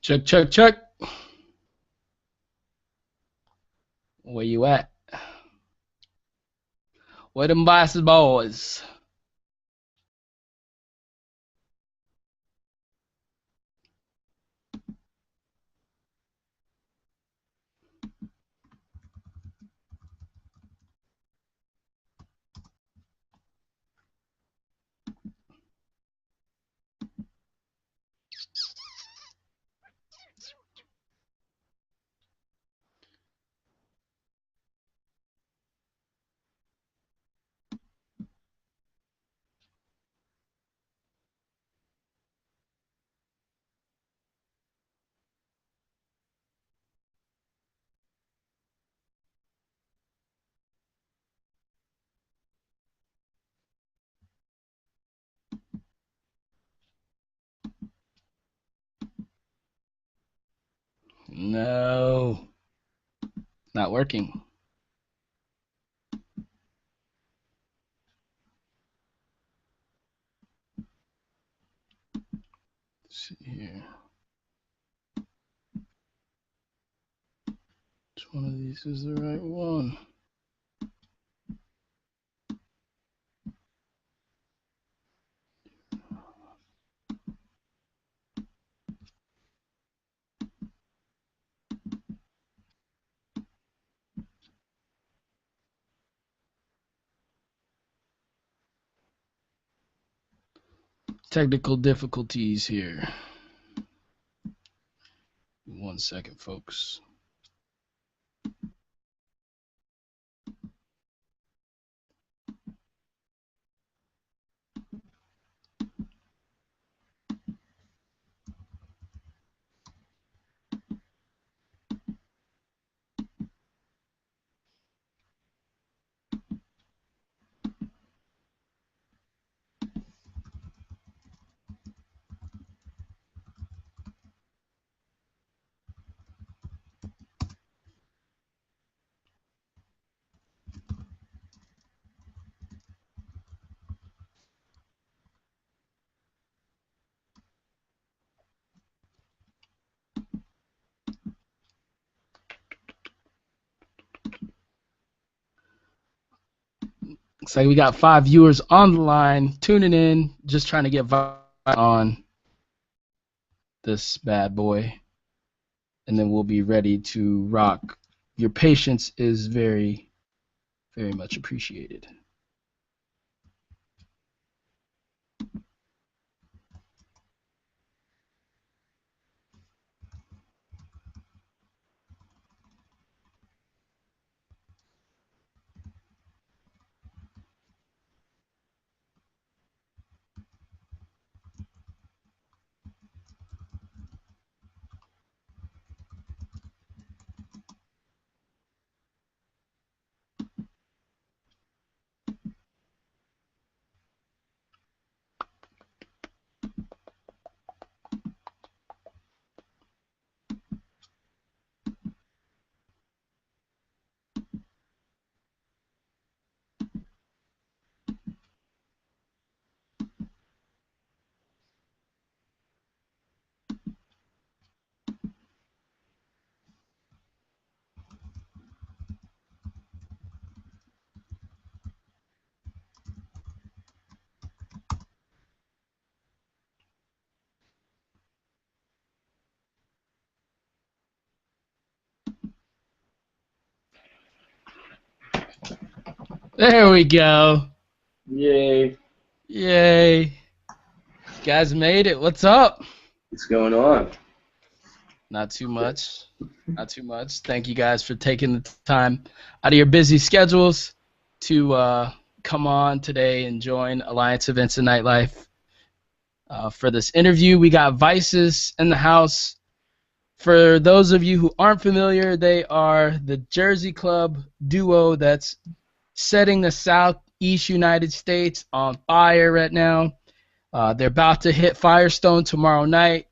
Check, check, check. Where you at? Where them bossy boys? No, not working. Let's see here. Which one of these is the right one? Technical difficulties here. 1 second, folks. Looks like we got 5 viewers on the line tuning in, just trying to get on this bad boy, and then we'll be ready to rock. Your patience is very, very much appreciated. There we go. Yay. Yay. Guys made it. What's up? What's going on? Not too much. Not too much. Thank you guys for taking the time out of your busy schedules to come on today and join Alliance Events and Nightlife. For this interview, we got Vices in the house. For those of you who aren't familiar, they are the Jersey Club duo that's setting the Southeast United States on fire right now. They're about to hit Firestone tomorrow night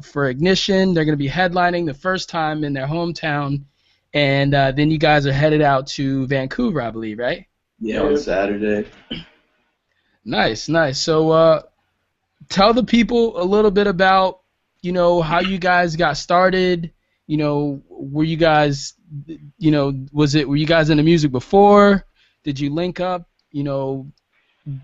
for Ignition. They're going to be headlining the first time in their hometown, and then you guys are headed out to Vancouver, I believe, right? Yeah, on Saturday. Nice, nice. So tell the people a little bit about how you guys got started. Were you guys, were you guys into music before? Did you link up,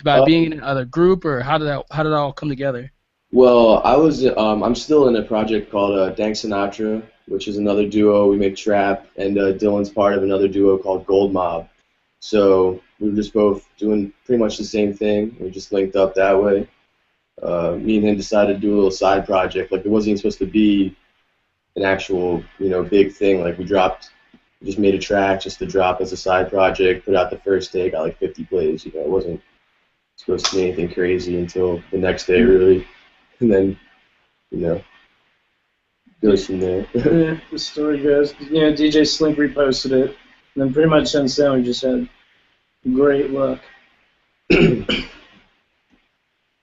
by Uh, being in another group, or how did that all come together? well, I'm still in a project called Dank Sinatra, which is another duo. We make trap, and Dylan's part of another duo called Gold Mob. So we were just both doing pretty much the same thing. We just linked up that way. Me and him decided to do a little side project. Like it wasn't even supposed to be an actual, big thing. Like we just made a track just to drop as a side project. Put out the first day, got like 50 plays. It wasn't supposed to be anything crazy until the next day, really, and then you know goes from there. Yeah, the story goes. DJ Slink reposted it, and then pretty much since then we just had great luck.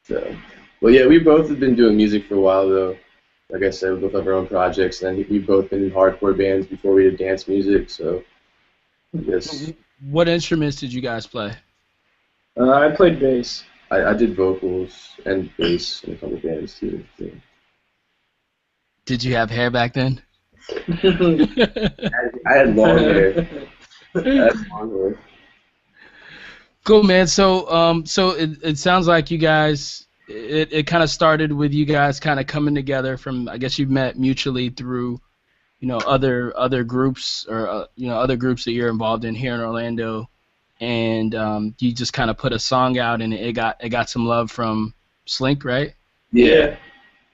So, well, yeah, we both have been doing music for a while, though. Like I said, we both have our own projects, and we've both been in hardcore bands before we did dance music. So, I guess What instruments did you guys play? I played bass. I did vocals and bass in a couple bands too. So. Did you have hair back then? I had long hair. I had long hair. Cool, man. So it sounds like you guys, it kind of started with you guys kind of coming together from, I guess you met mutually through, other groups, or other groups that you're involved in here in Orlando, and you just kind of put a song out, and it got some love from Slink, right? Yeah.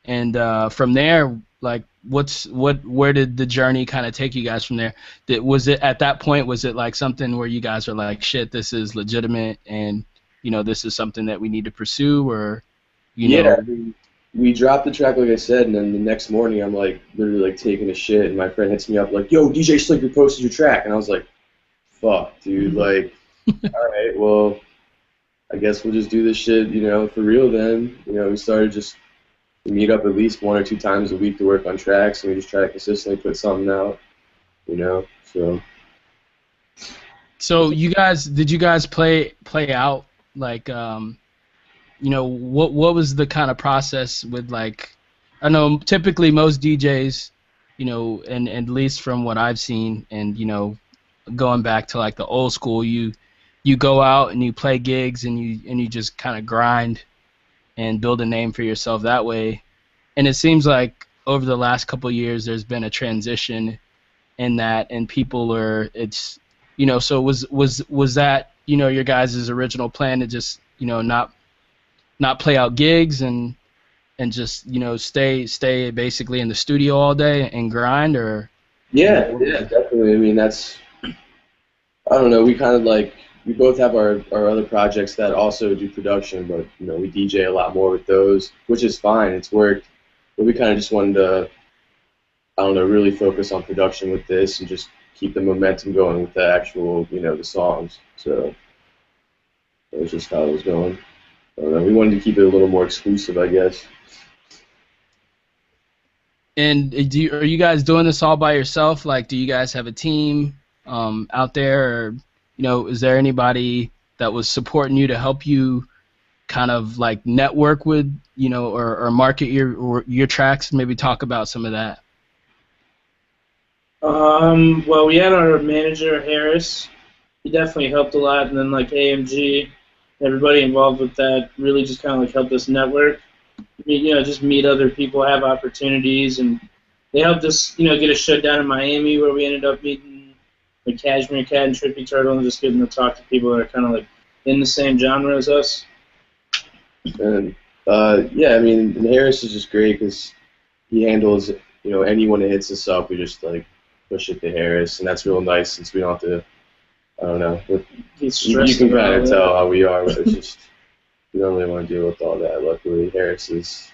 And from there, like, where did the journey kind of take you guys from there? Was it at that point? Was it like something where you guys are like, shit, this is legitimate, and this is something that we need to pursue, or Yeah, I mean, we dropped the track like I said, and then the next morning I'm like literally like taking a shit, and my friend hits me up like, "Yo, DJ Slink reposted your track," and I was like, "Fuck, dude, like, all right, well, I guess we'll just do this shit, for real then." We started we meet up at least 1 or 2 times a week to work on tracks, and we just try to consistently put something out, so. So did you guys play out, like, what was the kind of process with, like, I know typically most DJs, and at least from what I've seen, and going back to like the old school, you go out and you play gigs, and you just kind of grind and build a name for yourself that way. And it seems like over the last couple of years there's been a transition in that, and people are, it's, so was that, your guys' original plan to just, not play out gigs, and just, stay basically in the studio all day and grind, or? Yeah, definitely. I mean, I don't know, we kind of we both have our other projects that also do production, but, we DJ a lot more with those, which is fine, it's worked, but we kind of just wanted to, I don't know, really focus on production with this and just keep the momentum going with the actual, the songs, so that was just how it was going. I don't know, we wanted to keep it a little more exclusive, I guess. And are you guys doing this all by yourself? Like, do you guys have a team out there, or is there anybody that was supporting you to help you kind of like network with, or market your tracks? Maybe talk about some of that. Well, we had our manager Harris. He definitely helped a lot, and then like AMG, everybody involved with that really just kind of like helped us network. Just meet other people, have opportunities, and they helped us, get a show down in Miami where we ended up meeting like Cashmere Cat and Trippy Turtle, and just getting to talk to people that are kind of like in the same genre as us. And yeah, I mean, and Harris is just great because he handles, anyone that hits us up, we just like push it to Harris, and that's real nice since we don't have to, I don't know, you can kind of tell how we are, but it's just, we don't really want to deal with all that. Luckily, Harris is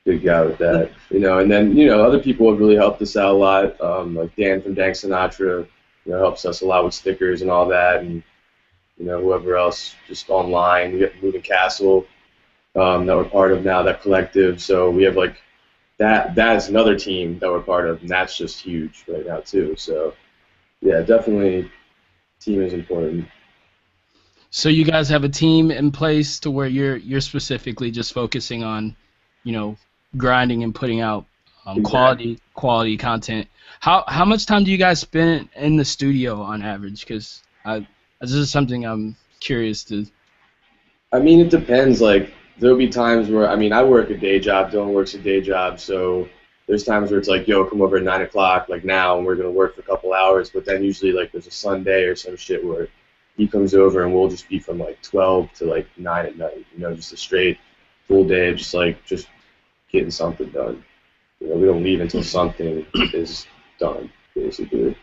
a good guy with that, and then, other people have really helped us out a lot, like Dan from Dank Sinatra, helps us a lot with stickers and all that, and, whoever else just online. We got Moving Castle, that we're part of now, that collective, so we have like, that's another team that we're part of, and that's just huge right now too, so, yeah, definitely, team is important. So you guys have a team in place to where you're specifically just focusing on, grinding and putting out Exactly. quality content. How much time do you guys spend in the studio on average? Because this is something I'm curious to. I mean, it depends. Like, there'll be times where, I mean, I work a day job, Dylan works a day job, so there's times where it's like, yo, come over at 9 o'clock, like now, and we're gonna work for a couple hours. But then usually, like, there's a Sunday or some shit where he comes over and we'll just be from like 12 to like 9 at night. You know, just a straight full day of just getting something done. You know, we don't leave until something is done, basically.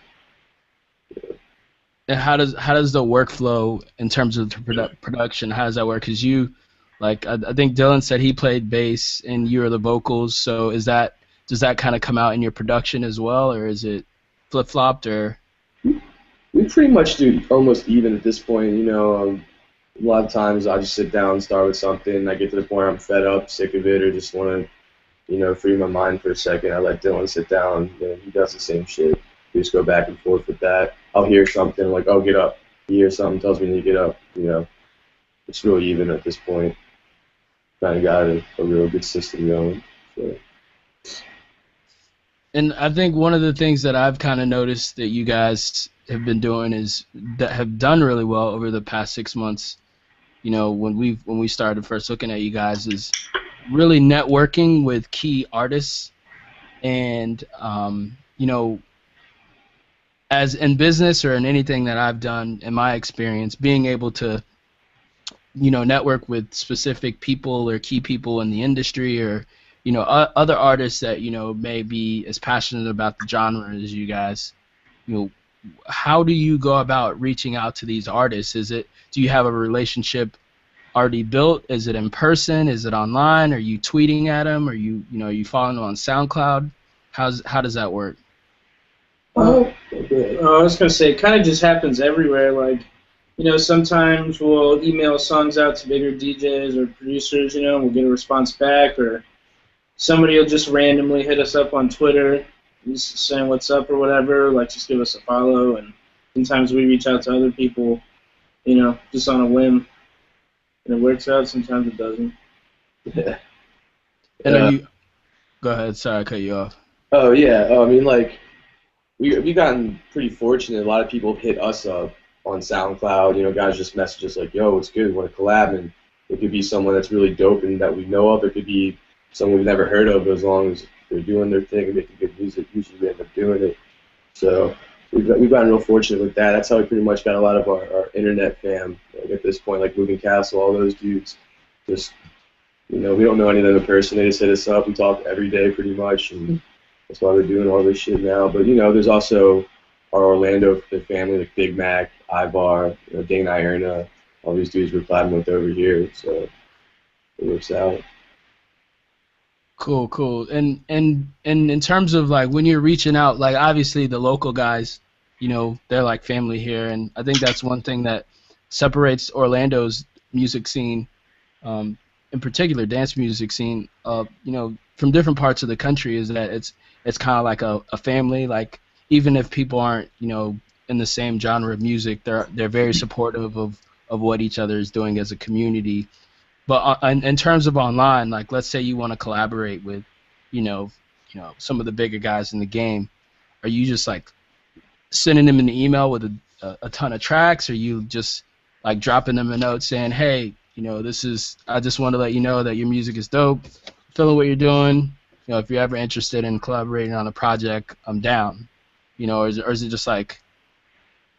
And how does the workflow in terms of the production? How does that work? Because you, like, I think Dylan said he played bass and you were the vocals. So does that kind of come out in your production as well, or is it flip flopped or? We pretty much do almost even at this point. You know, a lot of times I just sit down and start with something. I get to the point where I'm fed up, sick of it, or just want to, you know, free my mind for a second. I let Dylan sit down. You know, he does the same shit. We just go back and forth with that. I'll hear something like, "Oh, get up." He hears something, tells me to get up. You know, it's really even at this point. Kind of got a real good system going. So. And I think one of the things that I've kind of noticed that you guys have been doing is that have done really well over the past 6 months. You know, when we started first looking at you guys, is really networking with key artists, and you know, as in business or in anything that I've done in my experience, being able to, you know, network with specific people or key people in the industry, or, you know, other artists that, you know, may be as passionate about the genre as you guys. You know, how do you go about reaching out to these artists? Do you have a relationship already built? Is it in person? Is it online? Are you tweeting at them? Are you following them on SoundCloud? How does that work? Okay. I was gonna say, it kind of just happens everywhere. Like, sometimes we'll email songs out to bigger DJs or producers, and we'll get a response back, or somebody will just randomly hit us up on Twitter, just saying what's up or whatever, like just give us a follow. And sometimes we reach out to other people, just on a whim, and it works out. Sometimes it doesn't. Yeah. And go ahead. Sorry, I cut you off. Oh yeah. I mean, like, we've gotten pretty fortunate. A lot of people hit us up on SoundCloud. Guys just message us like, "Yo, it's good. Want to collab?" And it could be someone that's really dope and that we know of. It could be someone we've never heard of. But as long as they're doing their thing and making good music, usually we end up doing it. So we've gotten real fortunate with that. That's how we pretty much got a lot of our internet fam. Like, at this point, like Moving Castle, all those dudes. Just we don't know any of them in person. They just hit us up. We talk every day pretty much, and that's why we're doing all this shit now. But there's also our Orlando family, like Big Mac, Ivar, Dana Ierna, all these dudes we're collabing with over here. So it works out. Cool. And in terms of, like, when you're reaching out, like, obviously the local guys, they're like family here, and I think that's one thing that separates Orlando's music scene, in particular dance music scene, from different parts of the country, is that it's kind of like a family. Like, even if people aren't, in the same genre of music, they're very supportive of what each other is doing as a community. But in terms of online, like, let's say you want to collaborate with, some of the bigger guys in the game, are you just like sending them an email with a ton of tracks, or you just like dropping them a note saying, "Hey, I just want to let you know that your music is dope, feeling what you're doing. If you're ever interested in collaborating on a project, I'm down." Or is it just like,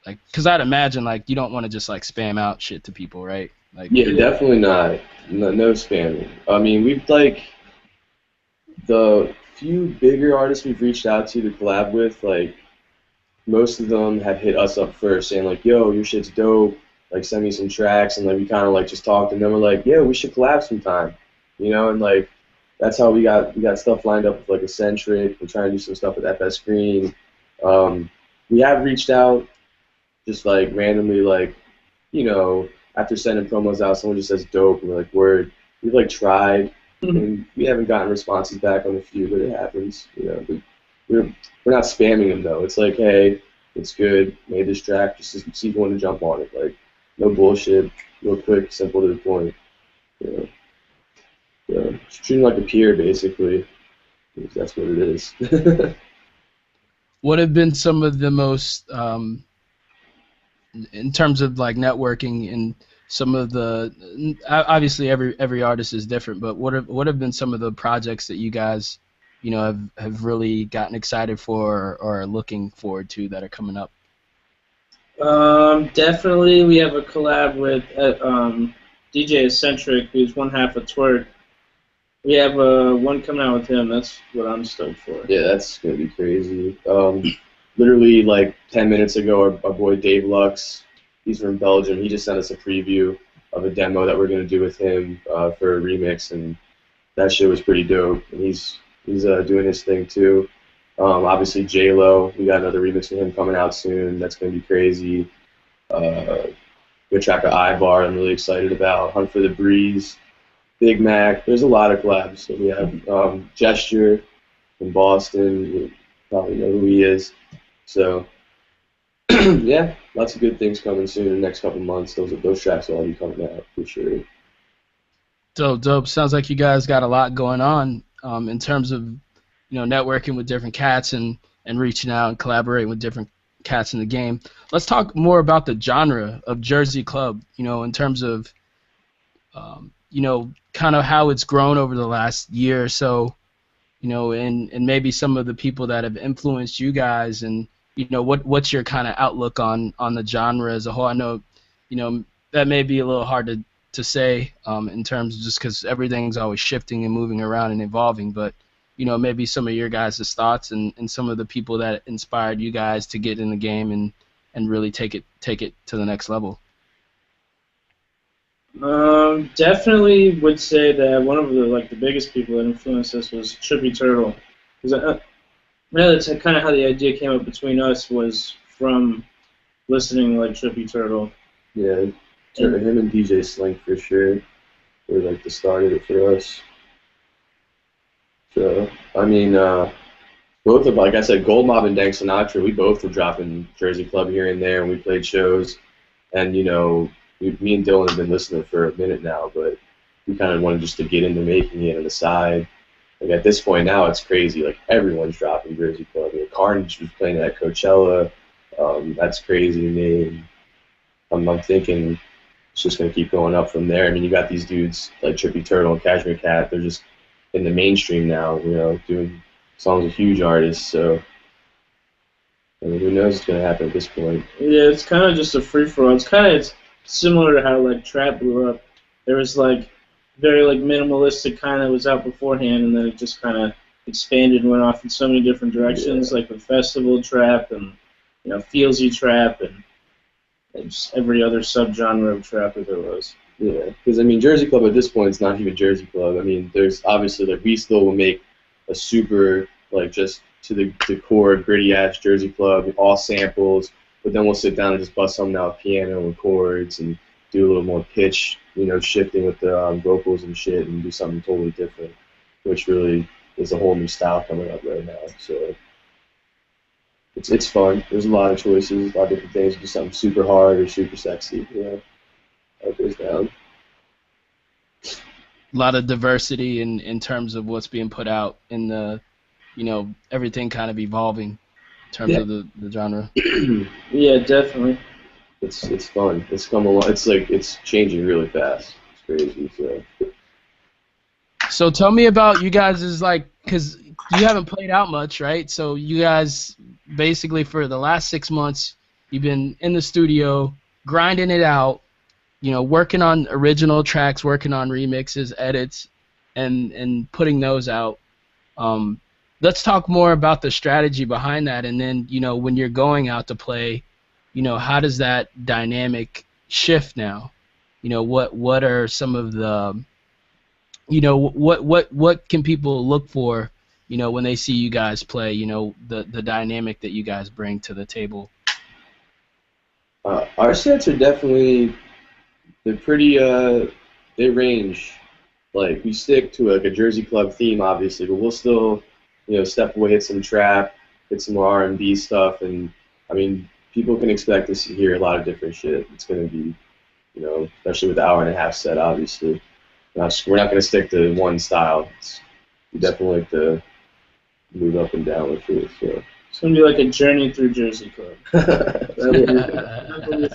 because I'd imagine, like, you don't want to just like spam out shit to people, right? Like, Yeah, definitely not. No spamming. I mean, we've like the few bigger artists we've reached out to collab with, like, most of them have hit us up first saying like, "Yo, your shit's dope. Like, send me some tracks." And like we kind of like just talked, and then we're like, "Yeah, we should collab sometime," and like that's how we got stuff lined up with like Eccentric. We're trying to do some stuff with FS Green. We have reached out just like randomly, like, after sending promos out, someone just says dope, and we're like, word. We've like tried, and we haven't gotten responses back on a few, but it happens. We're not spamming them though. It's like, hey, it's good. Made this track, just to see if you want to jump on it. Like, no bullshit, real quick, simple to the point. Just treating like a peer, basically. That's what it is. What have been some of the most in terms of like networking and some of the obviously every artist is different, but what have been some of the projects that you guys have really gotten excited for or are looking forward to that are coming up? Definitely, we have a collab with DJ Eccentric, who's one half of Twerk. We have one coming out with him. That's what I'm stoked for. Yeah, that's gonna be crazy. Literally like 10 minutes ago, our boy Dave Lux, he's from Belgium. He just sent us a preview of a demo that we're gonna do with him for a remix, and that shit was pretty dope. And he's doing his thing too. Obviously J Lo, we got another remix with him coming out soon. That's gonna be crazy. Good track of Ivar, I'm really excited about. Hunt for the Breeze. Big Mac. There's a lot of collabs. So we have Gesture in Boston. You probably know who he is. So yeah, lots of good things coming soon in the next couple months. Those tracks will all be coming out for sure. Dope. Sounds like you guys got a lot going on in terms of networking with different cats and reaching out and collaborating with different cats in the game. Let's talk more about the genre of Jersey Club. In terms of kind of how it's grown over the last year or so, and maybe some of the people that have influenced you guys, and what's your kind of outlook on the genre as a whole. I know, that may be a little hard to say in terms of just because everything's always shifting and moving around and evolving, but maybe some of your guys' thoughts and some of the people that inspired you guys to get in the game and really take it to the next level. Definitely would say that one of the biggest people that influenced us was Trippy Turtle, because that's kind of how the idea came up between us, was from listening like Trippy Turtle. Yeah, him and DJ Slink for sure were like the start of it for us. So I mean, both of, like I said, Gold Mob and Dank Sinatra, we both were dropping Jersey Club here and there, and we played shows, and me and Dylan have been listening for a minute now, but we kind of wanted just to get into making it on the side. Like at this point now, it's crazy. Like everyone's dropping Jersey Club. Carnage was playing at Coachella. That's crazy to me. I'm thinking it's just gonna keep going up from there. I mean, you got these dudes like Trippy Turtle and Cashmere Cat. They're just in the mainstream now. Doing songs with huge artists. So I mean, who knows what's gonna happen at this point? Yeah, it's kind of just a free for all. It's similar to how trap blew up. There was very minimalistic kind that was out beforehand, and then it just kind of expanded and went off in so many different directions, like the festival trap and feelsy trap and just every other subgenre of trap that there was. Yeah, because I mean Jersey Club at this point is not even Jersey Club. I mean there's obviously we still will make a super just to the core gritty ass Jersey Club, all samples. But then we'll sit down and just bust something out, piano and chords, and do a little more pitch, shifting with the vocals and shit, and do something totally different, which really is a whole new style coming up right now. So it's fun. There's a lot of choices, a lot of different things. Do something super hard or super sexy. That goes down. A lot of diversity in terms of what's being put out in the, everything kind of evolving. In terms of the genre. Yeah, definitely. It's fun. It's come along. It's changing really fast. It's crazy. So tell me about you guys because you haven't played out much, right? So you guys basically for the last 6 months you've been in the studio grinding it out, working on original tracks, working on remixes, edits, and putting those out. Let's talk more about the strategy behind that, and then when you're going out to play, how does that dynamic shift now? What are some of the what can people look for when they see you guys play? The dynamic that you guys bring to the table. Our sets are definitely they range. Like we stick to a Jersey Club theme, obviously, but we'll still step away, hit some trap, hit some more R&B stuff, and I mean, people can expect to hear a lot of different shit. It's going to be, especially with the hour and a half set, obviously. we're not going to stick to one style. We definitely like to move up and down with it. So. It's gonna be like a journey through Jersey Club.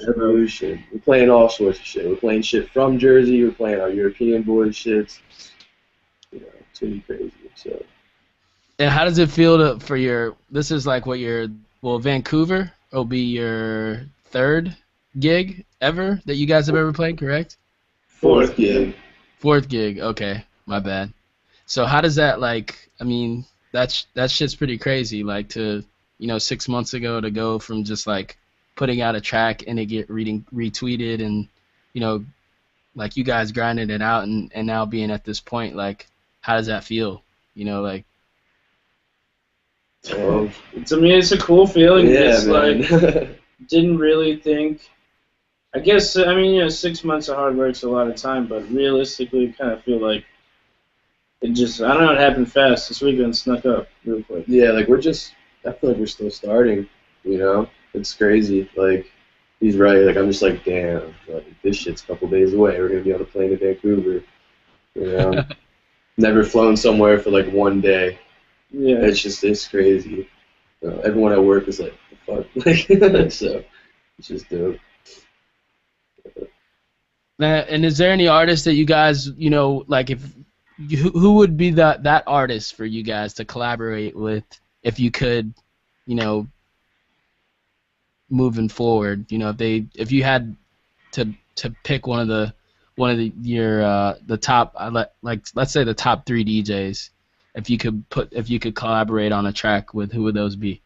Evolution. We're playing all sorts of shit. We're playing shit from Jersey. We're playing our European boys shits. You know, it's gonna be crazy. So. And how does it feel for your? This is like what your Vancouver will be your third gig ever that you guys have ever played, correct? Fourth gig. Fourth gig. Okay, my bad. So how does that like? I mean, that shit's pretty crazy. Like to 6 months ago to go from just like putting out a track and it get retweeted and like you guys grinding it out and now being at this point, like how does that feel? Like. It's a cool feeling. Yeah, it's man. Like didn't really think. I guess 6 months of hard work's a lot of time, but realistically, I kind of feel like it just. I don't know. It happened fast. This weekend snuck up real quick. Yeah, like I feel like we're still starting. It's crazy. Like he's right. Like I'm just like, damn. Like this shit's a couple days away. We're gonna be on a plane to Vancouver. Never flown somewhere for like one day. Yeah. It's crazy. Everyone at work is like, the fuck? Like, so it's just dope. And is there any artist that you guys, like who would be that artist for you guys to collaborate with if you could, moving forward, if you had to pick one of the top, like let's say the top 3 DJs. If you could collaborate on a track with, who would those be?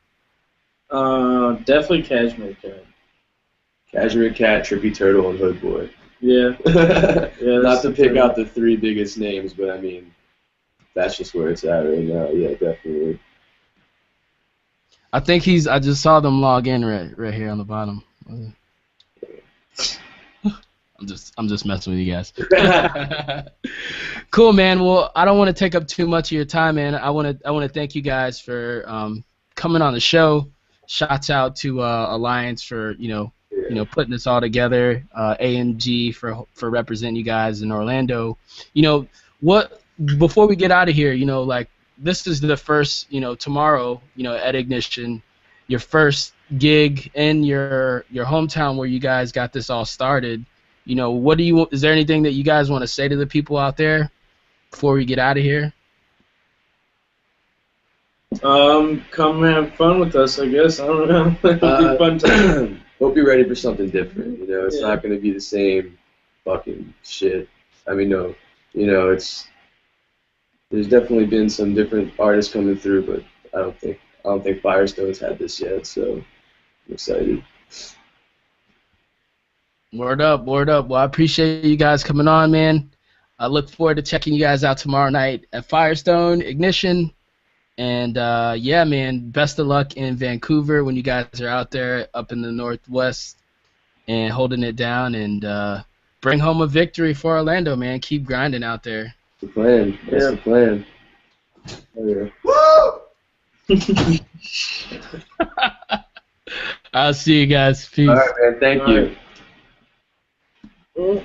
Definitely Cashmere Cat. Cashmere Cat, Trippy Turtle, and Hood Boy. Yeah. Not to pick out the 3 biggest names, but I mean, that's just where it's at right now. Yeah, definitely. I think I just saw them log in right here on the bottom. I'm just messing with you guys. Cool, man. Well, I don't want to take up too much of your time, man. I want to thank you guys for coming on the show. Shouts out to Alliance for putting this all together. AMG for representing you guys in Orlando. Before we get out of here, like this is the first, tomorrow, at Ignition, your first gig in your hometown where you guys got this all started. Is there anything that you guys want to say to the people out there before we get out of here? Come and have fun with us, I guess. I don't know. It'll be fun time. Hope you're ready for something different. It's not going to be the same fucking shit. I mean, no. There's definitely been some different artists coming through, but I don't think Firestone's had this yet, so I'm excited. Word up. Well, I appreciate you guys coming on, man. I look forward to checking you guys out tomorrow night at Firestone Ignition. And, yeah, man, best of luck in Vancouver when you guys are out there up in the Northwest and holding it down. And bring home a victory for Orlando, man. Keep grinding out there. The plan. That's the plan. Oh, yeah. Woo! I'll see you guys. Peace. All right, man. Thank you. Oh.